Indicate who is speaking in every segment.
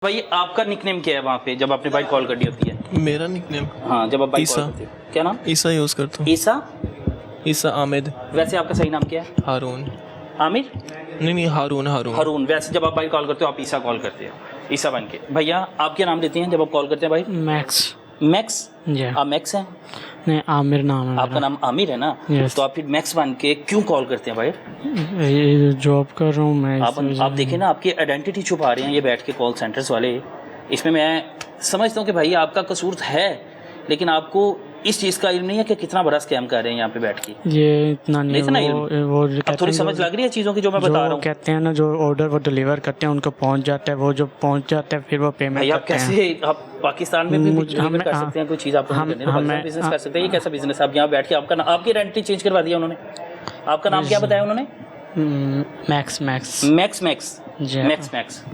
Speaker 1: भाई आपका निकनेम क्या है वहाँ पे जब आपने बाइक कॉल करनी होती है?
Speaker 2: मेरा निकनेम
Speaker 1: हाँ, जब आप बाइक
Speaker 2: ईसा।
Speaker 1: कॉल करते हो क्या नाम?
Speaker 2: ईसा यूज़ करता हूँ।
Speaker 1: ईसा।
Speaker 2: ईसा आमिद।
Speaker 1: वैसे आपका सही नाम क्या है?
Speaker 2: हारून।
Speaker 1: आमिर?
Speaker 2: नहीं हारून हारून।
Speaker 1: हारून। वैसे जब आप बाइक कॉल करते हो आप ईसा कॉल करते हो, ईसा बन के। भैया आप क्या नाम देते हैं जब आप कॉल करते हैं भाई?
Speaker 3: मैक्स।
Speaker 1: मैक्स?
Speaker 3: जी।
Speaker 1: आप मैक्स हैं?
Speaker 3: नहीं, आमिर नाम है
Speaker 1: आपका नाम आमिर है ना?
Speaker 3: Yes.
Speaker 1: तो आप फिर मैक्स बन के क्यों कॉल करते हैं भाई?
Speaker 3: ये जॉब कर रहा हूँ मैं।
Speaker 1: आप देखें ना, आपकी आइडेंटिटी छुपा रहे हैं ये बैठ के कॉल सेंटर्स वाले। इसमें मैं समझता हूँ कि भाई आपका कसूर है, लेकिन आपको इस चीज़ का इल्म नहीं है कि कितना बड़ा स्कैम कर रहे हैं यहाँ पे बैठ के।
Speaker 3: ये इतना नहीं
Speaker 1: ना
Speaker 3: है, वो
Speaker 1: अब थोड़ी समझ लग रही है चीज़ों की जो मैं बता रहा हूँ।
Speaker 3: कहते हैं ना, जो ऑर्डर वो डिलीवर करते हैं उनको पहुंच जाता है, वो जो पहुंच जाता है फिर वो पेमेंट
Speaker 1: आप कैसे आप पाकिस्तान में भी डिलीवर कर सकते हैं कोई चीज़? आप बिजनेस कर सकते हैं। ये कैसा बिजनेस? आप यहाँ बैठ के आपकी आइडेंटिटी चेंज करवा दिया उन्होंने। आपका नाम क्या बताया उन्होंने?
Speaker 3: Max. Max
Speaker 1: max max max max.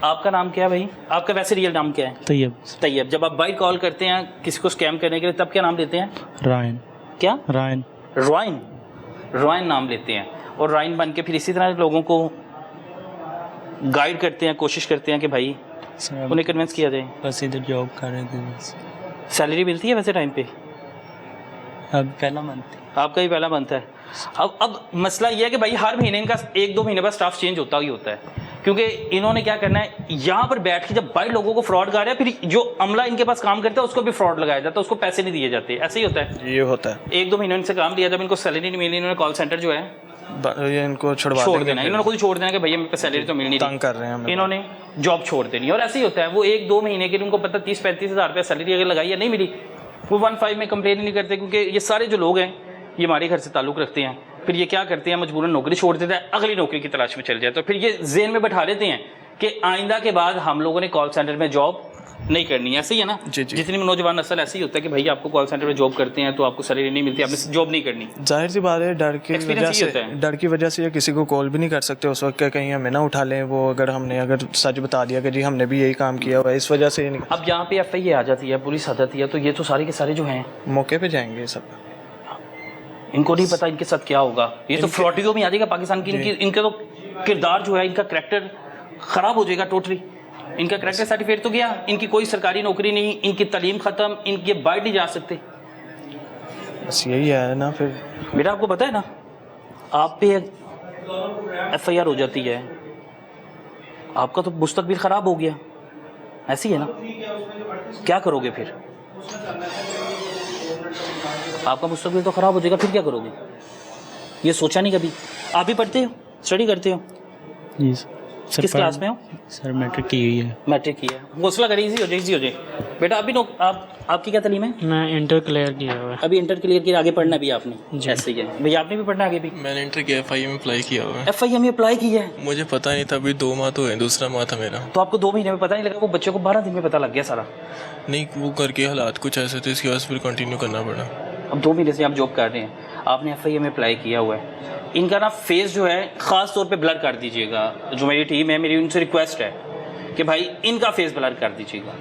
Speaker 1: आपका नाम क्या है भाई? आपका वैसे रियल नाम क्या है?
Speaker 3: तैयब।
Speaker 1: तैयब। जब आप बाइक कॉल करते हैं किसी को स्कैम करने के लिए तब क्या नाम देते हैं?
Speaker 3: रायन।
Speaker 1: क्या?
Speaker 3: रायन।
Speaker 1: रॉयन। रॉयन नाम लेते हैं और रॉयन बन के फिर इसी तरह लोगों को गाइड करते हैं, कोशिश करते हैं कि भाई उन्हें कन्विंस किया जाए।
Speaker 3: बस इधर जॉब कर रहे थे बस।
Speaker 1: सैलरी मिलती है वैसे टाइम पे?
Speaker 3: अब पहला मंथ।
Speaker 1: आपका ही पहला मंथ है। अब मसला ये है कि भाई हर महीने इनका 1-2 महीने बाद स्टाफ चेंज होता ही होता है, क्योंकि इन्होंने क्या करना है, यहाँ पर बैठ के जब भाई लोगों को फ्रॉड कर रहे हैं, फिर जो अमला इनके पास काम करता है उसको भी फ्रॉड लगाया जाता है, उसको पैसे नहीं दिए जाते। ऐसे ही होता है।
Speaker 2: ये होता है।
Speaker 1: 1-2 महीने इनसे काम लिया, जब इनको सैलरी नहीं मिली, इन्होंने कॉल सेंटर जो है
Speaker 2: ये इनको छोड़
Speaker 1: देना। इन्होंने खुद छोड़ देना कि भैया मेरे पे सैलरी तो मिल नहीं रही,
Speaker 2: तंग कर रहे हैं,
Speaker 1: इन्होंने जॉब छोड़ देनी। और ऐसे ही होता है, वो 1-2 महीने के लिए उनको पता 30-35 हज़ार रुपया सैलरी अगर लगाई या नहीं मिली, वो 1-5 में कंप्लेन नहीं करते, क्योंकि ये सारे जो लोग हैं ये हमारे घर से ताल्लुक़ रखते हैं। फिर ये क्या करते हैं, मजबूरन नौकरी छोड़ देते हैं, अगली नौकरी की तलाश में चल जाए। तो फिर ये ज़हन में बैठा लेते हैं कि आइंदा के बाद हम लोगों ने कॉल सेंटर में जॉब नहीं करनी है। ऐसे ही है ना?
Speaker 2: जी जी।
Speaker 1: जितनी नौजवान नस्ल ऐसे ही होता है कि भाई आपको कॉल सेंटर में जॉब करते हैं तो आपको सैलरी नहीं मिलती, आपने जॉब नहीं करनी।
Speaker 2: जाहिर सी बात है, डर की वजह से किसी को कॉल भी नहीं कर सकते उस वक्त, कहीं हमें ना उठा लें वो। अगर सच बता दिया कि जी हमने भी यही काम किया हुआ है, इस वजह से
Speaker 1: अब यहाँ पे FIA आ जाती है, पुलिस आ जाती है, तो ये तो सारे के सारे जो हैं
Speaker 2: मौके पे जाएंगे सब।
Speaker 1: इनको नहीं पता इनके साथ क्या होगा। ये तो फ्रॉडियो में आ जाएगा पाकिस्तान की। इनका तो किरदार जो है, इनका करैक्टर ख़राब हो जाएगा टोटली। इनका करैक्टर सर्टिफिकेट तो गया, इनकी कोई सरकारी नौकरी नहीं, इनकी तालीम ख़त्म, इनके बाहर नहीं जा सकते।
Speaker 2: बस यही है ना। फिर
Speaker 1: बेटा आपको पता है ना, आप पे FIR हो जाती है, आपका तो मुस्तकबिल ख़राब हो गया। ऐसी है ना? क्या करोगे फिर? आपका मुस्तकबिल तो ख़राब हो जाएगा, फिर क्या करोगे? ये सोचा नहीं कभी? आप भी पढ़ते हो, स्टडी करते हो?
Speaker 3: जी सर।
Speaker 1: किस क्लास में हो?
Speaker 3: सर मैट्रिक की हुई है।
Speaker 1: मैट्रिक की है। हौसला करिए, इजी हो जाए। बेटा अभी आपकी क्या तालीम है?
Speaker 3: मैं इंटर क्लियर किया हुआ है।
Speaker 1: अभी इंटर क्लियर किया, आगे पढ़ना भी आपने? ऐसे ही है भैया, आपने भी पढ़ना आगे भी?
Speaker 2: मैंने इंटर किया, FIA में अप्लाई किया हुआ है।
Speaker 1: FIA में अप्लाई किया है?
Speaker 2: मुझे पता नहीं था, अभी 2 माह तो है, दूसरा माह था मेरा।
Speaker 1: तो आपको 2 महीने में पता नहीं लगा? वो बच्चे को 12 दिन में पता लग गया सारा? नहीं,
Speaker 2: वो करके हालात कुछ ऐसे थे, इसकी वजह से फिर कंटिन्यू करना पड़ा।
Speaker 1: अब 2 महीने से आप जॉब कर रहे हैं, आपने FIA में अप्लाई किया हुआ है। इनका ना फेस जो है ख़ास तौर पे ब्लर कर दीजिएगा। जो मेरी टीम है, मेरी उनसे रिक्वेस्ट है कि भाई इनका फेस ब्लर कर दीजिएगा।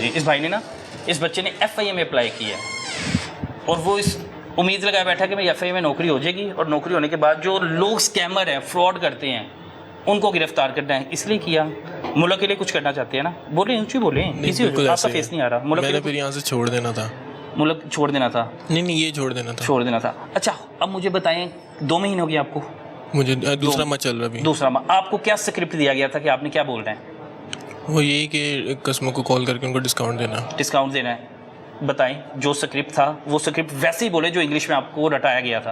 Speaker 1: इस भाई ने ना, इस बच्चे ने FIA में अप्लाई किया है और वो इस उम्मीद लगाए बैठा कि मेरी FIA में नौकरी हो जाएगी, और नौकरी होने के बाद जो लोग स्कैमर हैं, फ्रॉड करते हैं, उनको गिरफ्तार करना है, इसलिए किया। मुल्क के लिए कुछ करना चाहते हैं ना? बोले, ऊँची बोले, आपका फेस नहीं आ रहा। मुल्क
Speaker 2: मैंने फिर यहाँ से छोड़ देना था।
Speaker 1: मुल्क छोड़ देना था? नहीं, ये छोड़ देना था। अच्छा, अब मुझे बताएं, 2 महीने हो गए आपको? मुझे
Speaker 2: दूसरा माह चल रहा है।
Speaker 1: दूसरा माह। आपको क्या स्क्रिप्ट दिया गया था कि आपने क्या बोलना है?
Speaker 2: वो यही कि कस्टमर को कॉल करके उनको डिस्काउंट देना
Speaker 1: है। बताएं, जो स्क्रिप्ट था वो स्क्रिप्ट वैसे ही बोले जो इंग्लिश में आपको रटाया गया था।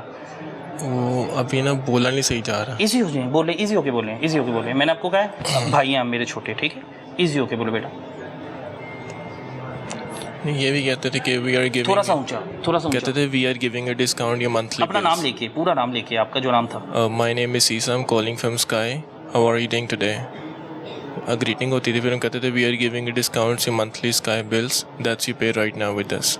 Speaker 2: वो अभी ना बोला नहीं सही जा रहा।
Speaker 1: इजी हो जाए, बोले, इजी होके बोले। मैंने आपको कहा है भाई हैं आप मेरे छोटे, ठीक है? इजी होके बोले बेटा।
Speaker 2: नहीं, ये भी कहते थे कि वी आर गिविंग,
Speaker 1: थोड़ा सा ऊंचा
Speaker 2: कहते थे we are giving a discount या मंथली।
Speaker 1: अपना नाम लेके, पूरा नाम लेके, आपका जो नाम था।
Speaker 2: My name is Isa, I am calling from Sky, how are you doing today. Greeting होती थी, फिर हम कहते थे we are giving a discounts in monthly Sky bills that's you pay right now with us,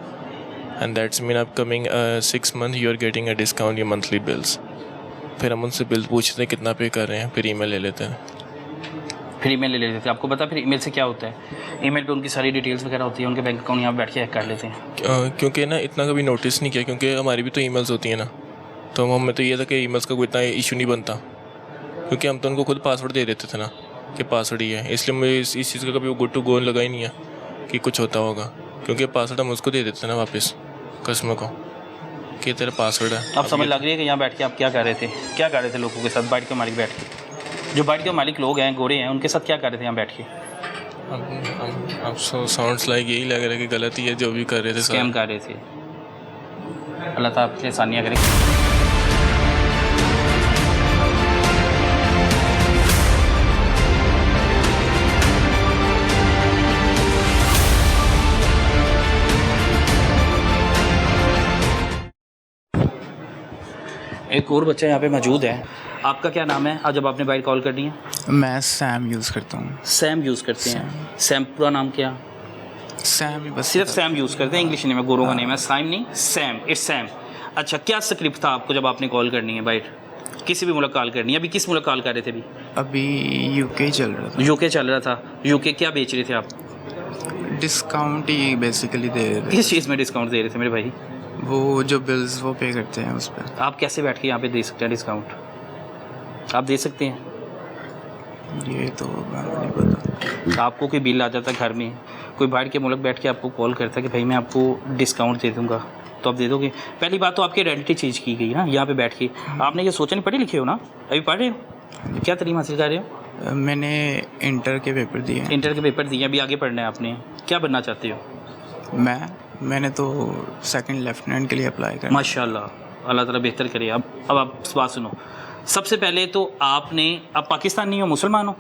Speaker 2: and that's mean upcoming 6 month you are getting a discount in monthly bills. फिर हम उनसे bill पूछते हैं कितना पे कर रहे हैं, फिर ईमेल ले लेते हैं।
Speaker 1: फिर ईमेल ले लेते थे। आपको पता फिर ईमेल से क्या होता है? ईमेल पे उनकी सारी डिटेल्स वगैरह होती है, उनके बैंक अकाउंट यहाँ बैठ के हैक कर लेते हैं।
Speaker 2: क्योंकि ना इतना कभी नोटिस नहीं किया, क्योंकि हमारी भी तो ईमेल्स होती हैं ना, तो हमें तो ये था कि ईमेल्स का कोई इतना इशू नहीं बनता, क्योंकि हम तो उनको खुद पासवर्ड दे देते थे ना कि पासवर्ड ही है। इसलिए मुझे इस चीज़ का कभी गुड टू गो लगा ही नहीं है कि कुछ होता होगा, क्योंकि पासवर्ड हम उसको दे देते थे ना वापस कस्टमर को कि तेरा पासवर्ड है।
Speaker 1: अब समझ लग रही है कि यहाँ बैठ के आप क्या कर रहे थे? क्या कर रहे थे लोगों के साथ? बाइट के मालिक बैठ के, जो बाइट के मालिक लोग हैं, गोरे हैं, उनके साथ क्या कर रहे थे यहाँ बैठ के?
Speaker 2: अब साउंड्स लाइक यही लग रहा है कि गलत ही है जो भी कर रहे थे,
Speaker 1: स्कैम कर रहे थे। अल्लाह ताला आपके लिए आसानियाँ करे। एक और बच्चा यहाँ पे मौजूद है। आपका क्या नाम है? आज जब आपने बाइट कॉल करनी है?
Speaker 4: मैं सैम यूज़ करता हूँ।
Speaker 1: सैम यूज़ करते हैं। सैम पूरा नाम क्या?
Speaker 4: सैम ही बस।
Speaker 1: सिर्फ सैम यूज़ करते हैं, इंग्लिश नेम है, गोरों का नेम है, साइम नहीं, सैम, इट्स सैम। अच्छा, क्या स्क्रिप्ट था आपको जब आपने कॉल करनी है बाइट? किसी भी मुल्क कॉल करनी है? अभी किस मुल्क कॉल कर रहे थे?
Speaker 4: अभी यूके चल रहा था।
Speaker 1: यूके चल रहा था। यूके क्या बेच रहे थे आप?
Speaker 4: डिस्काउंट ही बेसिकली दे रहे थे।
Speaker 1: किस चीज़ में डिस्काउंट दे रहे थे मेरे भाई?
Speaker 4: वो जो बिल्स वो पे करते हैं उस पर।
Speaker 1: आप कैसे बैठ के यहाँ पे दे सकते हैं डिस्काउंट? आप दे सकते हैं?
Speaker 4: ये तो नहीं पता।
Speaker 1: आपको कोई बिल आ जाता है घर में, कोई बाहर के मुल्क बैठ के आपको कॉल करता है कि भाई मैं आपको डिस्काउंट दे दूंगा, तो आप दे दोगे? पहली बात तो आपकी आइडेंटिटी चेंज की गई ना यहाँ पे बैठ के। आपने ये सोचा नहीं, पढ़े लिखे हो ना, अभी पढ़ रहे हो? क्या तालीम हासिल कर रहे हो?
Speaker 4: मैंने इंटर के पेपर दिए।
Speaker 1: इंटर के पेपर दिए, अभी आगे पढ़ना है आपने। क्या बनना चाहते हो?
Speaker 4: मैंने तो सेकंड लेफ्टिनेंट के लिए अप्लाई किया।
Speaker 1: माशाल्लाह, अल्लाह ताला बेहतर करे। अब आप बात सुनो। सबसे पहले तो आपने, आप पाकिस्तानी हो, मुसलमान हो?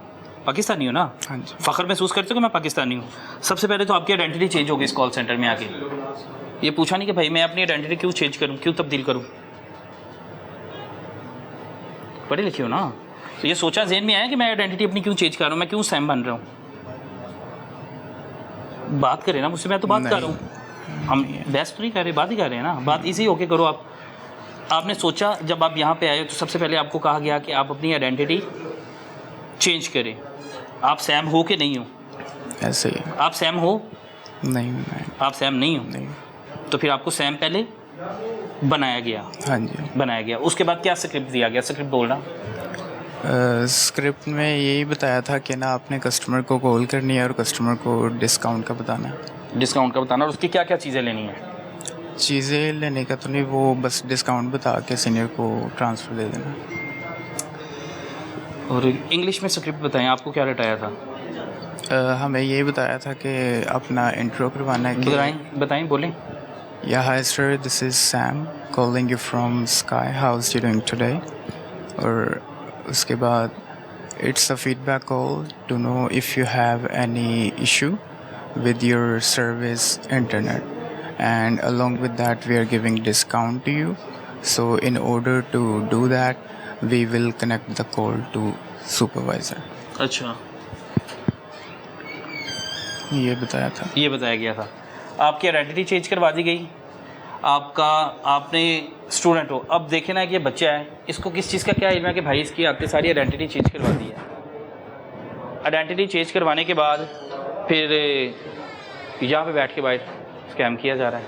Speaker 1: पाकिस्तानी हो ना?
Speaker 4: हाँ जी।
Speaker 1: फ़ख्र महसूस करते हो कि मैं पाकिस्तानी हूँ? सबसे पहले तो आपकी आइडेंटिटी चेंज होगी इस कॉल सेंटर में आके। ये पूछा नहीं कि भाई मैं अपनी आइडेंटिटी क्यों चेंज करूँ, क्यों तब्दील करूँ? पढ़े लिखे हो ना? तो ये सोचा ज़हन में आया कि मैं आइडेंटिटी अपनी क्यों चेंज कर रहा हूँ, मैं क्यों सैम बन रहा हूँ? बात करें ना मुझसे, मैं तो बात कर रहा हूँ। हम बहस तो नहीं कर रहे, बात ही कर रहे हैं ना। बात इजी होके करो आप। आपने सोचा जब आप यहाँ पे आए तो सबसे पहले आपको कहा गया कि आप अपनी आइडेंटिटी चेंज करें। आप सैम हो कि नहीं हो?
Speaker 4: ऐसे ही।
Speaker 1: आप सैम हो?
Speaker 4: नहीं,
Speaker 1: आप सैम नहीं हो?
Speaker 4: नहीं।
Speaker 1: तो फिर आपको सैम पहले बनाया गया?
Speaker 4: हाँ जी।
Speaker 1: बनाया गया। उसके बाद क्या स्क्रिप्ट दिया गया? स्क्रिप्ट बोलना।
Speaker 4: स्क्रिप्ट में यही बताया था कि ना आपने कस्टमर को कॉल करनी है और कस्टमर को डिस्काउंट का बताना है।
Speaker 1: डिस्काउंट का बताना, और उसकी क्या क्या चीज़ें लेनी है?
Speaker 4: चीज़ें लेने का तो नहीं, वो बस डिस्काउंट बता के सीनियर को ट्रांसफ़र दे देना।
Speaker 1: और इंग्लिश में स्क्रिप्ट बताएं, आपको क्या रटाया था?
Speaker 4: हमें ये बताया था कि अपना इंट्रो करवाना है कि
Speaker 1: बताएं, बोलें।
Speaker 4: या hi sir, this is Sam calling you from Sky, how is you doing today. और उसके बाद it's a feedback call to know if you have any issue with your service internet, and along with that we are giving discount to you, so in order to do that we will connect the call to supervisor।
Speaker 1: अच्छा,
Speaker 4: ये बताया था।
Speaker 1: ये बताया गया था। आपकी identity change करवा दी गई। आपने स्टूडेंट हो। अब देखे ना कि ये बच्चा है, इसको किस चीज़ का क्या इल्म है कि भाई इसकी आपने सारी आइडेंटिटी चेंज करवा दी है। आइडेंटिटी चेंज करवाने के बाद फिर यहाँ पे बैठ के बाइट स्कैम किया जा रहा है।